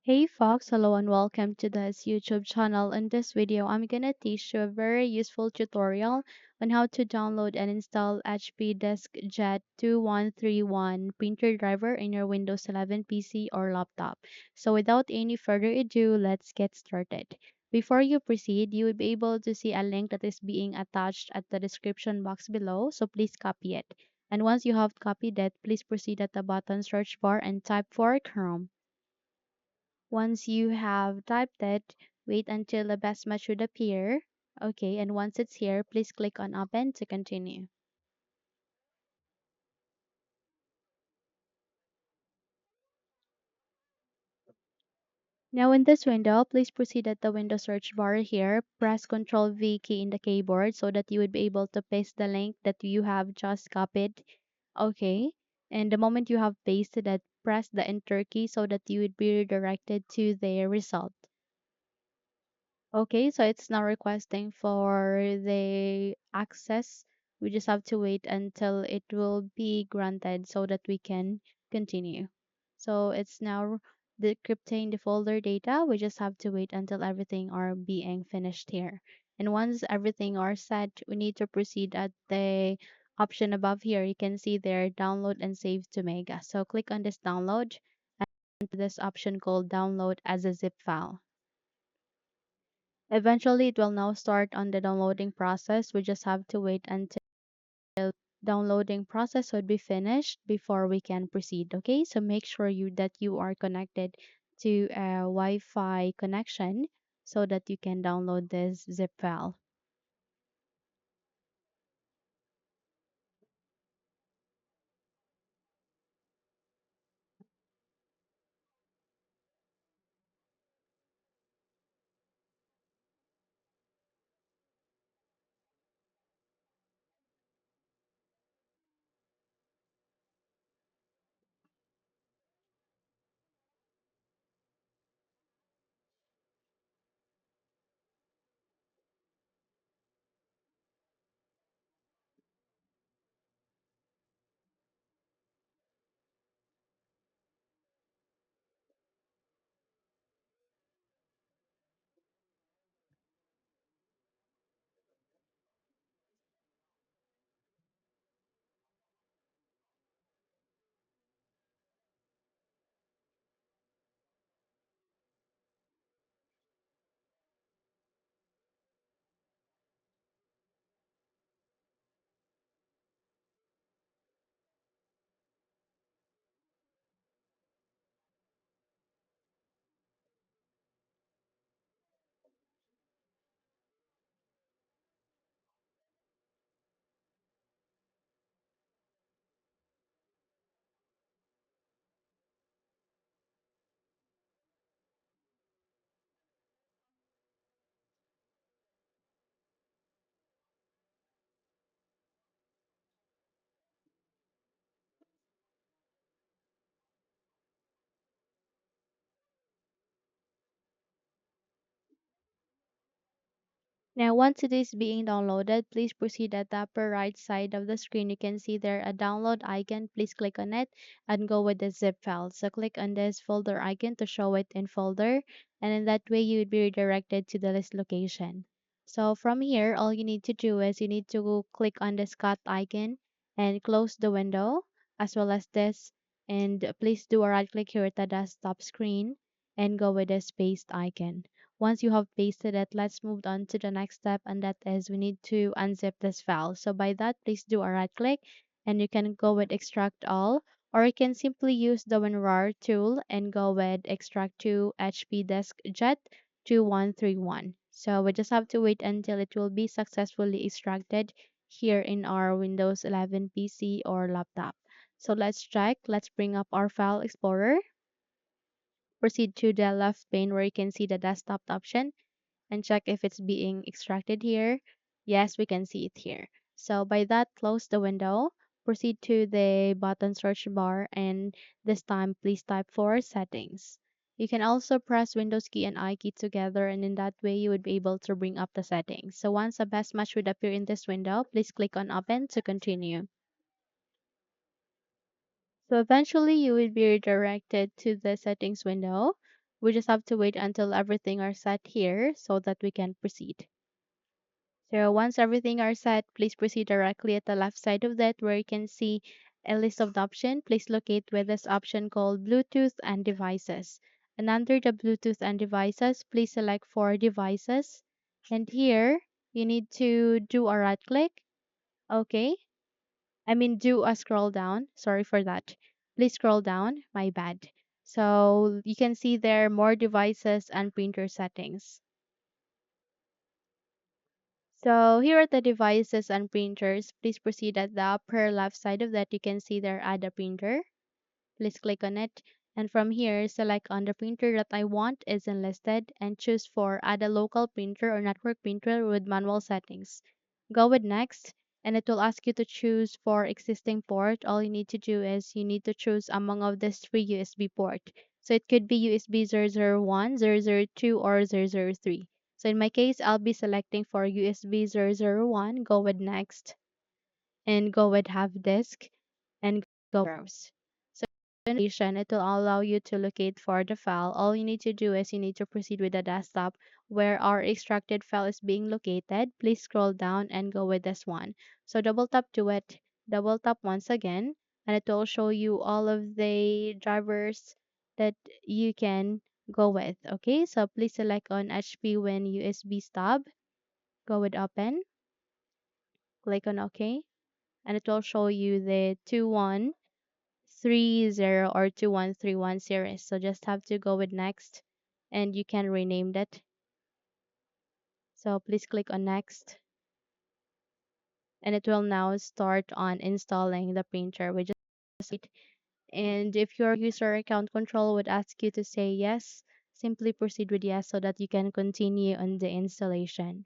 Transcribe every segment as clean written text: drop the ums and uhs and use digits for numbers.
Hey folks, hello and welcome to this YouTube channel. In this video, I'm gonna teach you a very useful tutorial on how to download and install HP DeskJet 2131 printer driver in your Windows 11 PC or laptop. So without any further ado, let's get started. Before you proceed, you will be able to see a link that is being attached at the description box below, so please copy it. And once you have copied it, please proceed at the button search bar and type for Chrome. Once you have typed it, wait until the best match should appear. Okay, and once it's here, please click on Open to continue. Now in this window, please proceed at the window search bar here. Press Ctrl V key in the keyboard so that you would be able to paste the link that you have just copied. Okay, and the moment you have pasted it, press the Enter key so that you would be redirected to the result. Okay, so it's now requesting for the access. We just have to wait until it will be granted so that we can continue. So it's now decrypting the folder data. We just have to wait until everything are being finished here. And once everything are set, we need to proceed at the option above here. You can see there download and save to Mega. So click on this download and this option called download as a zip file. Eventually, it will now start on the downloading process. We just have to wait until downloading process would be finished before we can proceed. Okay, so make sure you are connected to a Wi-Fi connection so that you can download this zip file. Now, once it is being downloaded, please proceed at the upper right side of the screen. You can see there a download icon. Please click on it and go with the zip file. So click on this folder icon to show it in folder. And in that way, you would be redirected to the list location. So from here, all you need to do is you need to click on this cut icon and close the window as well as this. And please do a right click here at the desktop screen and go with the spaced icon. Once you have pasted it, let's move on to the next step, and that is we need to unzip this file. So by that, please do a right click and you can go with extract all, or you can simply use the WinRAR tool and go with extract to HP DeskJet 2131. So we just have to wait until it will be successfully extracted here in our Windows 11 PC or laptop. So let's check. Let's bring up our file explorer. Proceed to the left pane where you can see the desktop option and check if it's being extracted here. Yes, we can see it here. So by that, close the window, proceed to the button search bar, and this time please type for settings. You can also press Windows key and I key together, and in that way you would be able to bring up the settings. So once a best match would appear in this window, please click on open to continue. So eventually you will be redirected to the settings window. We just have to wait until everything are set here so that we can proceed. So once everything are set, please proceed directly at the left side of that where you can see a list of the option. Please locate with this option called Bluetooth and devices. And under the Bluetooth and devices, please select for devices. And here you need to do a right click. Okay. I mean do a scroll down. Sorry for that. Please scroll down. My bad. So you can see there more devices and printer settings. So here are the devices and printers. Please proceed at the upper left side of that. You can see there add a printer. Please click on it. And from here, select on the printer that I want is enlisted and choose for add a local printer or network printer with manual settings. Go with next and it will ask you to choose for existing port. All you need to do is you need to choose among of these three USB port. So it could be USB 001, 002, or 003. So in my case, I'll be selecting for USB 001. Go with next and go with have disk and go browse. So in addition, it will allow you to locate for the file. All you need to do is you need to proceed with the desktop where our extracted file is being located. Please scroll down and go with this one. So double tap to it, double tap once again, and it will show you all of the drivers that you can go with. Okay, so please select on HP Win USB stub, go with open, click on OK, and it will show you the 2130 or 2131 series. So just have to go with next and you can rename that. So please click on next and it will now start on installing the printer. We just wait. And if your user account control would ask you to say yes, simply proceed with yes so that you can continue on the installation.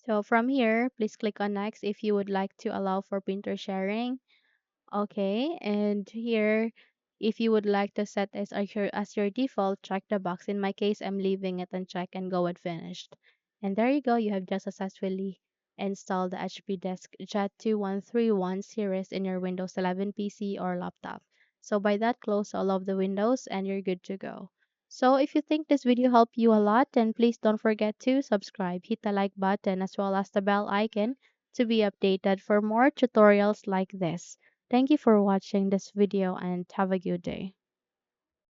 So from here, please click on next if you would like to allow for printer sharing. Okay, and here, if you would like to set as your default, check the box. In my case, I'm leaving it unchecked and go with finished. And there you go, you have just successfully installed the HP DeskJet 2131 series in your Windows 11 PC or laptop. So by that, close all of the windows and you're good to go. So if you think this video helped you a lot, then please don't forget to subscribe, hit the like button as well as the bell icon to be updated for more tutorials like this. Thank you for watching this video and have a good day.